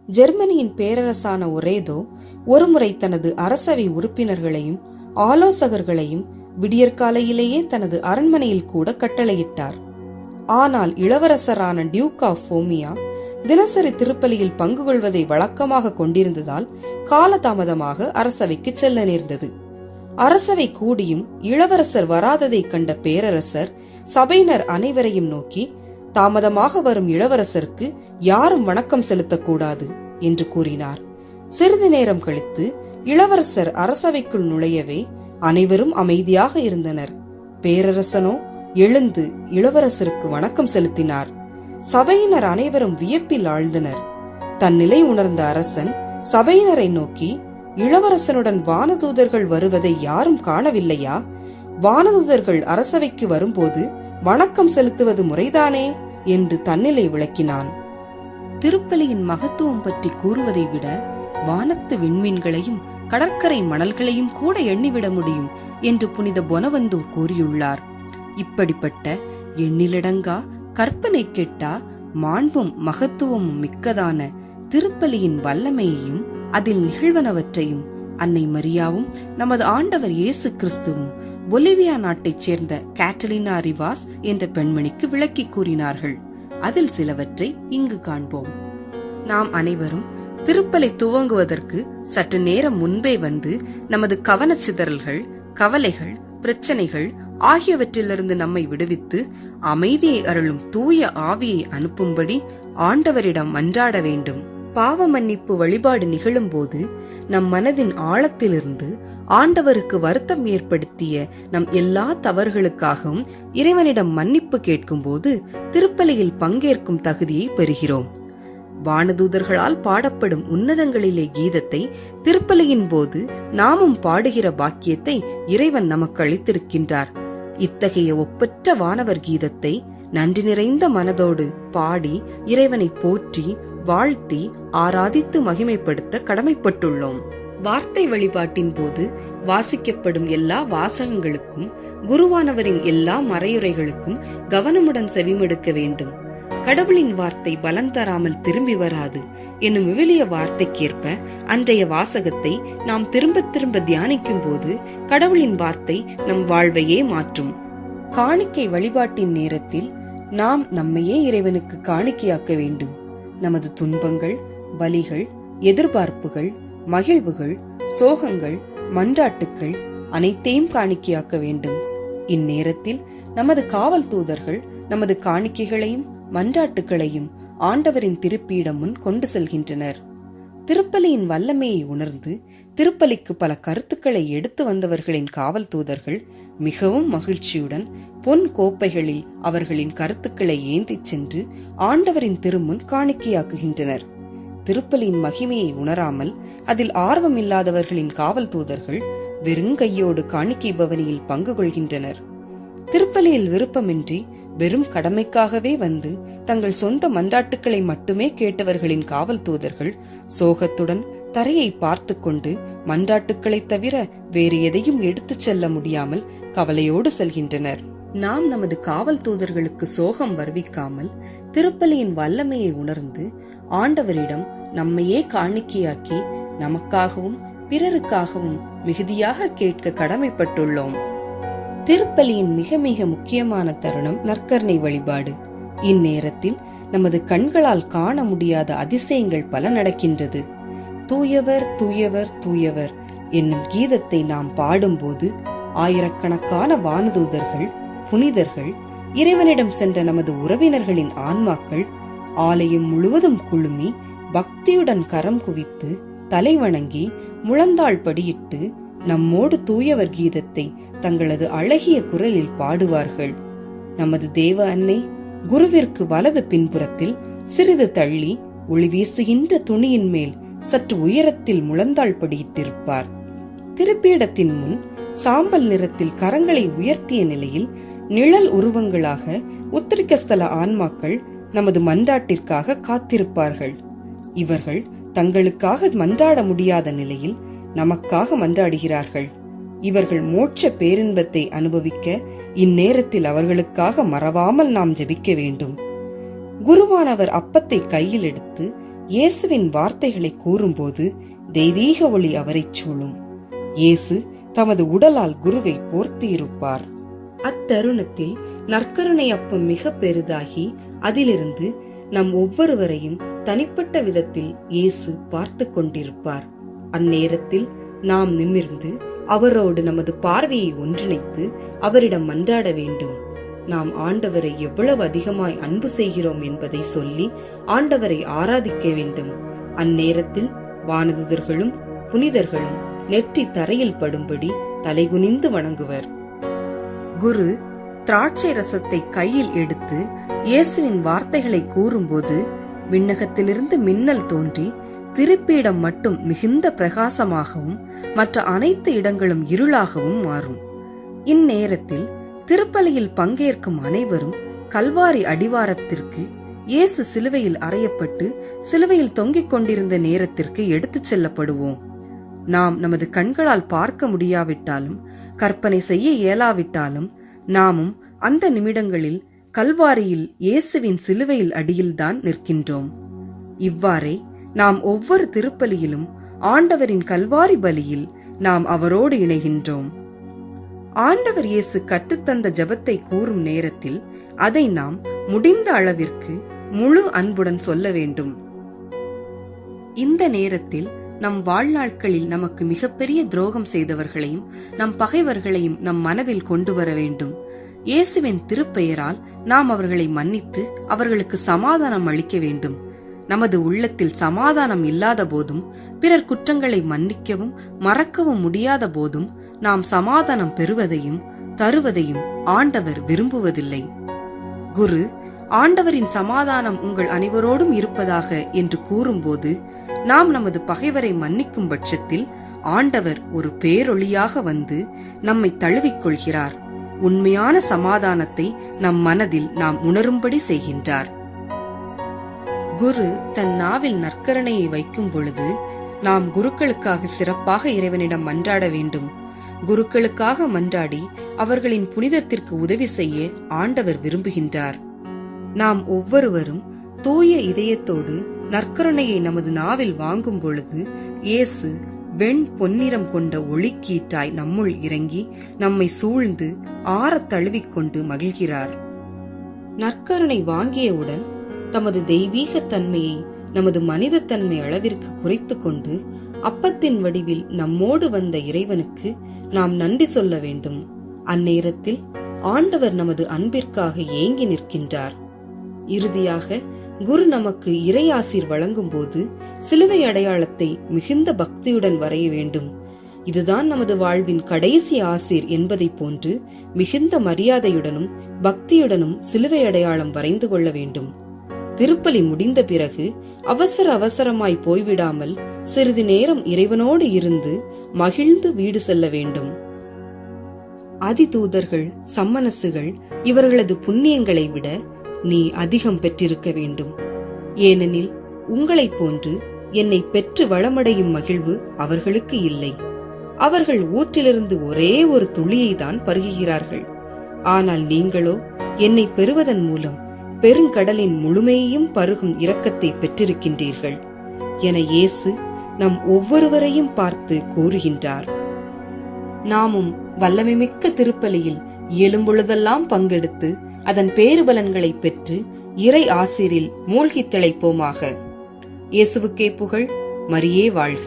ஜெர்மனியின் பேரரசான ஒரேதோ ஒருமுறை தனது அரசவை உறுப்பினர்களையும் ஆலோசகர்களையும் விடியற்காலையிலேயே தனது அரண்மனையில் கூட கட்டளையிட்டார். ஆனால் இளவரசரான டியூக் ஆஃப் போமியா தினசரி திருப்பலியில் பங்கு கொள்வதை வழக்கமாக கொண்டிருந்ததால் காலதாமதமாக அரசவைக்கு செல்ல நேர்ந்தது. அரசவை கூடியும் இளவரசர் வராததை கண்ட பேரரசர் சபையினர் அனைவரையும் நோக்கி, தாமதமாக வரும் இளவரசருக்கு யாரும் வணக்கம் செலுத்தக்கூடாது என்று கூறினார். சிறிது நேரம் கழித்து இளவரசர் அரசவைக்குள் நுழையவே அனைவரும் அமைதியாக இருந்தனர். பேரரசனோ எழுந்து இளவரசருக்கு வணக்கம் செலுத்தினார். சபையினர் அனைவரும் வியப்பில் ஆழ்ந்தனர். தன் நிலை உணர்ந்த அரசன் சபையினரை நோக்கி, இளவரசனுடன் வானதூதர்கள் வருவதை யாரும் காணவில்லையா? வானதூதர்கள் அரசவைக்கு வரும்போது வணக்கம் செலுத்துவது முறைதானே என்று தன்னிலை விளக்கினான். திருப்பலியின் மகத்துவம் பற்றி கூறுவதை விட வானத்து விண்மீன்களையும் கடற்கரை மணல்களையும் கூட எண்ணிவிட முடியும் என்று புனித பொனவந்தூர் கூறியுள்ளார். இப்படிப்பட்ட எண்ணிலடங்கா கற்பனை கெட்டா மாண்பும் மகத்துவமும் மிக்கதான திருப்பலியின் வல்லமையையும் அதில் நிகழ்வனவற்றையும் அன்னை மரியாவும் நமது ஆண்டவர் இயேசு கிறிஸ்துவும் பொலிவியா நாட்டைச் சேர்ந்த கேட்டலினா ரிவாஸ் என்ற பெண்மணிக்கு விளக்கி கூறினார்கள். அதில் சிலவற்றை இங்கு காண்போம். நாம் அனைவரும் திருப்பலி துவங்குவதற்கு சற்று நேரம் முன்பே வந்து நமது கவனச்சிதறல்கள், கவலைகள், பிரச்சனைகள் ஆகியவற்றிலிருந்து நம்மை விடுவித்து அமைதியை அருளும் தூய ஆவியை அனுப்பும்படி ஆண்டவரிடம் மன்றாட வேண்டும். பாவ மன்னிப்பு வழிபாடு நிகழும் போது நம் மனதின் ஆழத்திலிருந்து ஆண்டவருக்கு வருத்தம் ஏற்படுத்திய நம் எல்லா தவறுகளுக்காகவும் இறைவனிடம் மன்னிப்பு கேட்கும் போது திருப்பலியில் பங்கேற்கும் தகுதியை பெறுகிறோம். வானதூதர்களால் பாடப்படும் உன்னதங்களிலே கீதத்தை திருப்பலியின் போது நாமும் பாடுகிற பாக்கியத்தை இறைவன் நமக்கு அளித்திருக்கின்றார். இத்தகைய ஒப்பற்ற வானவர் கீதத்தை நன்றி நிறைந்த மனதோடு பாடி இறைவனை போற்றி வாழ்த்தி ஆராதித்து மகிமைப்படுத்த கடமைப்பட்டுள்ளோம். வார்த்தை வழிபாட்டின் போது வாசிக்கப்படும் எல்லா வாசகங்களுக்கும் குருவானவரின் எல்லா மறையுரைகளுக்கும் கவனமுடன் செவிமடுக்க வேண்டும். கடவுளின் வார்த்தை பலன் தராமல் திரும்பி வராது என்னும் விவிலிய வார்த்தைக்கேற்ப அன்றைய வாசகத்தை நாம் திரும்ப திரும்ப தியானிக்கும் போது கடவுளின் வார்த்தை நம் வாழ்வையே மாற்றும். காணிக்கை வழிபாட்டின் நேரத்தில் நாம் நம்மையே இறைவனுக்கு காணிக்கையாக்க வேண்டும். நமது துன்பங்கள், வலிகள், எதிர்பார்ப்புகள், மகிழ்வுகள், சோகங்கள், மன்றாட்டுக்கள் அனைத்தையும் காணிக்கையாக்க வேண்டும். இந்நேரத்தில் நமது காவல் தூதர்கள் நமது காணிக்கைகளையும் மன்றாட்டுகளையும் ஆண்டவரின் திருப்பீடம் முன் கொண்டு செல்கின்றனர். திருப்பலியின் வல்லமையை உணர்ந்து திருப்பலிக்கு பல கருத்துக்களை எடுத்து வந்தவர்களின் காவல் தூதர்கள் மிகவும் மகிழ்ச்சியுடன் பொன் கோப்பைகளில் அவர்களின் கருத்துக்களை ஏந்திச் சென்று ஆண்டவரின் திருமுன் காணிக்கையாக்குகின்றனர். திருப்பலியின் மகிமையை உணராமல் அதில் ஆர்வமில்லாதவர்களின் காவல் தூதர்கள் வெறுங்கையோடு காணிக்கை பவனியில் பங்கு கொள்கின்றனர். திருப்பலியில் விருப்பமின்றி வெறும் கடமைக்காகவே வந்து தங்கள் சொந்த மன்றாட்டுக்களை மட்டுமே கேட்டவர்களின் காவல் தூதர்கள் சோகத்துடன் தரையை பார்த்து கொண்டு மன்றாட்டுக்களை தவிர வேறு எதையும் எடுத்துச் செல்ல முடியாமல் கவலையோடு செல்கின்றனர். நாம் நமது காவல் தூதர்களுக்கு சோகம் வருவிக்காமல் திருப்பலியின் வல்லமையை உணர்ந்து ஆண்டவரிடம் நம்மையே காணிக்கையாக்கி நமக்காகவும் பிறருக்காகவும் மிகுதியாக கேட்க கடமைப்பட்டுள்ளோம். திருப்பலியின் மிக மிக முக்கியமான தருணம் நற்கருணை வழிபாடு. இந்நேரத்தில் நமது கண்களால் காண முடியாத அதிசயங்கள் பல நடக்கின்றது. தூயவர் தூயவர் தூயவர் என்னும் கீதத்தை நாம் பாடும்போது ஆயிரக்கணக்கான வானதூதர்கள், புனிதர்கள், இறைவனிடம் சென்ற நமது உறவினர்களின் ஆன்மாக்கள் ஆலயம் முழுவதும் குழுமி பக்தியுடன் கரம் குவித்து தலை வணங்கி முழந்தாள் படியிட்டு நம்மோடு தூயவர் கீதத்தை தங்களது அழகிய குரலில் பாடுவார்கள். நமது தேவ அன்னை குருவிற்கு வலது பின்புறத்தில் சிறிது தள்ளி ஒளி வீசுகின்ற துணியின் மேல் சற்று உயரத்தில் முழந்தாள் படியிட்டிருப்பார். திருப்பீடத்தின் முன் சாம்பல் நிறத்தில் கரங்களை உயர்த்திய நிலையில் நிழல் உருவங்களாக உத்திரிகஸ்தல ஆன்மாக்கள் நமது மன்றாட்டிற்காக காத்திருப்பார்கள். இவர்கள் தங்களுக்காக மன்றாட முடியாத நிலையில் நமக்காக மன்றாடுகிறார்கள். இவர்கள் மோட்ச பேரின்பத்தை அனுபவிக்க இந்நேரத்தில் அவர்களுக்காக மறவாமல் நாம் ஜெபிக்க வேண்டும். குருவானவர் அப்பத்தை கையில் எடுத்து இயேசுவின் வார்த்தைகளை கூறும்போது தெய்வீக ஒளி அவரைச் சூழும். இயேசு தமது உடலால் குருவை போர்த்தியிருப்பார். அத்தருணத்தில் நற்கருணை அப்பம் மிக பெரிதாகி அதிலிருந்து நம் ஒவ்வொருவரையும் தனிப்பட்ட விதத்தில் இயேசு பார்த்து கொண்டிருப்பார். அந்நேரத்தில் நாம் நிமிர்ந்து அவரோடு நமது பார்வையை ஒன்றிணைத்து அவரிடம் மன்றாட வேண்டும். நாம் ஆண்டவரை எவ்வளவு அதிகமாய் அன்பு செய்கிறோம் என்பதை சொல்லி ஆண்டவரை ஆராதிக்க வேண்டும். அந்நேரத்தில் வானதூதர்களும் புனிதர்களும் நெற்றி தரையில் படும்படி தலைகுனிந்து வணங்குவர். குரு திராட்சை ரசத்தை கையில் எடுத்து இயேசுவின் வார்த்தைகளை கூறும்போது விண்ணகத்திலிருந்து மின்னல் தோன்றி திருப்பீடம் மட்டும் மிகுந்த பிரகாசமாகவும் மற்ற அனைத்து இடங்களும் இருளாகவும் மாறும். இந்நேரத்தில் திருப்பலியில் பங்கேற்கும் அனைவரும் கல்வாரி அடிவாரத்திற்கு, இயேசு சிலுவையில் அறையப்பட்டு சிலுவையில் தொங்கிக் கொண்டிருந்த நேரத்திற்கு எடுத்துச் செல்லப்படுவோம். நாம் நமது கண்களால் பார்க்க முடியாவிட்டாலும் கற்பனை செய்ய இயலாவிட்டாலும் நாமும் அந்த நிமிடங்களில் கல்வாரியில் இயேசுவின் சிலுவையில் அடியில்தான் நிற்கின்றோம். இவ்வாறே நாம் ஒவ்வொரு திருப்பலியிலும் ஆண்டவரின் கல்வாரி பலியில் நாம் அவரோடு இணைகின்றோம். ஆண்டவர் இயேசு கற்றுத்தந்த ஜெபத்தை கூறும் நேரத்தில் அதை நாம் முடிந்த அளவிற்கு முழு அன்புடன் சொல்ல வேண்டும். இந்த நேரத்தில் நம் வாழ்நாட்களில் நமக்கு மிகப்பெரிய துரோகம் செய்தவர்களையும் நம் பகைவர்களையும் நம் மனதில் கொண்டு வர வேண்டும். இயேசுவின் திருப்பெயரால் நாம் அவர்களை மன்னித்து அவர்களுக்கு சமாதானம் அளிக்க வேண்டும். நமது உள்ளத்தில் சமாதானம் இல்லாத போதும் பிறர் குற்றங்களை மன்னிக்கவும் மறக்கவும் முடியாத போதும் நாம் சமாதானம் பெறுவதையும் தருவதையும் ஆண்டவர் விரும்புவதில்லை. குரு ஆண்டவரின் சமாதானம் உங்கள் அனைவரோடும் இருப்பதாக என்று கூறும்போது நாம் நமது பகைவரை மன்னிக்கும் பட்சத்தில் ஆண்டவர் ஒரு பேரொளியாக வந்து நம்மை தழுவிக்கொள்கிறார். உண்மையான சமாதானத்தை நம் மனதில் நாம் உணரும்படி செய்கின்றார். குரு தன் நாவில் நற்கரணையை வைக்கும் பொழுது நாம் குருக்களுக்காக சிறப்பாக இறைவனிடம் மன்றாட வேண்டும். குருக்களுக்காக மன்றாடி அவர்களின் புனிதத்திற்கு உதவி செய்ய ஆண்டவர் விரும்புகின்றார். நாம் ஒவ்வொருவரும் தூய இதயத்தோடு நற்கருணையை நமது நாவில் வாங்கும் பொழுது இயேசு வெண் பொன்னிறம் கொண்ட ஒளிக்கீற்றாய் நம்முள் இறங்கி நம்மை சூழ்ந்து ஆறத் தழுவிக்கொண்டு மகிழ்கிறார். நற்கருணை வாங்கியவுடன் தமது தெய்வீக தன்மையை நமது மனித தன்மை அளவிற்கு குறைத்து கொண்டு அப்பத்தின் வடிவில் நம்மோடு வந்த இறைவனுக்கு நாம் நன்றி சொல்ல வேண்டும். அந்நேரத்தில் ஆண்டவர் நமது அன்பிற்காக ஏங்கி நிற்கின்றார். இறுதியாக குரு நமக்கு இறையாசீர் வழங்கும் போது சிலுவை அடையாளத்தை மிகுந்த பக்தியுடன் வரைய வேண்டும். இதுதான் நமது வாழ்வின் கடைசி ஆசீர் என்பதை போன்று மிகுந்த மரியாதையுடனும் பக்தியுடனும் சிலுவை அடையாளம் வரைந்து கொள்ள வேண்டும். திருப்பலி முடிந்த பிறகு அவசரமாய் போய்விடாமல் சிறிது நேரம் இறைவனோடு இருந்து மகிழ்ந்து வீடு செல்ல வேண்டும். அதிதூதர்கள் சம்மனசுகள் இவர்களது புண்ணியங்களை விட நீ அதிகம் பெற்றிருக்க வேண்டும். ஏனெனில் உங்களைப் போன்று என்னை பெற்று வளமடையும் மகிழ்வு அவர்களுக்கு இல்லை. அவர்கள் ஊற்றிலிருந்து ஒரே ஒரு துளியை தான் பருகுகிறார்கள். ஆனால் நீங்களோ என்னை பெறுவதன் மூலம் பெருங்கடலின் முழுமையையும் பருகும் இரக்கத்தை பெற்றிருக்கின்றீர்கள் என இயேசு நம் ஒவ்வொருவரையும் பார்த்து கூறுகின்றார். நாமும் வல்லமைமிக்க திருப்பலியில் இயலும்பொழுதெல்லாம் பங்கெடுத்து அதன் பேறுபலன்களை பெற்று இறை ஆசீரில் மூழ்கித் திளைப்போமாக. இயேசுவுக்கே புகழ், மரியே வாழ்க.